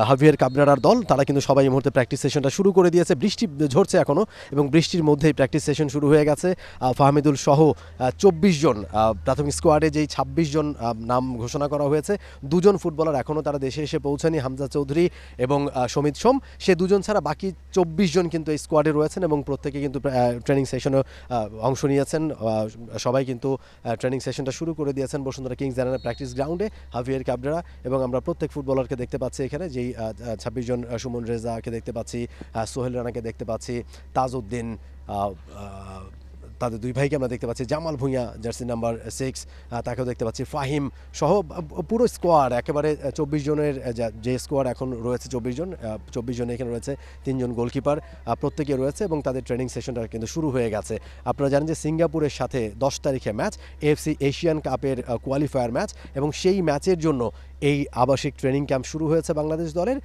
হাভিয়ার কাবরেরার দল, তারা কিন্তু সবাই এই মুহূর্তে প্র্যাকটিস সেশনটা শুরু করে দিয়েছে। বৃষ্টি ঝরছে এখনও এবং বৃষ্টির মধ্যেই প্র্যাকটিস সেশন শুরু হয়ে গেছে। ফাহমিদুল সহ 24 জন প্রাথমিক স্কোয়াডে যেই 26 জন নাম ঘোষণা করা হয়েছে, দুজন ফুটবলার এখনও তারা দেশে এসে পৌঁছানি, হামজা চৌধুরী এবং সমিত সোম। সে দুজন ছাড়া বাকি 24 জন কিন্তু এই স্কোয়াডে রয়েছেন এবং প্রত্যেকে কিন্তু ট্রেনিং সেশনে অংশ নিয়েছেন। সবাই কিন্তু ট্রেনিং সেশনটা শুরু করে দিয়েছেন বসুন্ধরা কিংস আরেনা প্র্যাকটিস গ্রাউন্ডে। হাভিয়ার কাবরেরা এবং আমরা প্রত্যেক ফুটবলারকে দেখতে পাচ্ছি এখানে, যেই 26 জন, সুমন রেজাকে দেখতে পাচ্ছি, সোহেল রানাকে দেখতে পাচ্ছি, তাজউদ্দিন, তাদের দুই ভাইকে আমরা দেখতে পাচ্ছি, জামাল ভুঁইয়া জার্সি নাম্বার 6 তাকেও দেখতে পাচ্ছি, ফাহিম সহ পুরো স্কোয়াড একেবারে 24 জনের যে স্কোয়াড এখন রয়েছে, 24 জন এখানে রয়েছে, 3 জন গোলকিপার প্রত্যেকে রয়েছে এবং তাদের ট্রেনিং সেশনটা কিন্তু শুরু হয়ে গেছে। আপনারা জানেন যে সিঙ্গাপুরের সাথে 10 তারিখে ম্যাচ, এএফসি এশিয়ান কাপের কোয়ালিফায়ার ম্যাচ, এবং সেই ম্যাচের জন্য এই আবাসিক ট্রেনিং ক্যাম্প শুরু হয়েছে বাংলাদেশ দলের।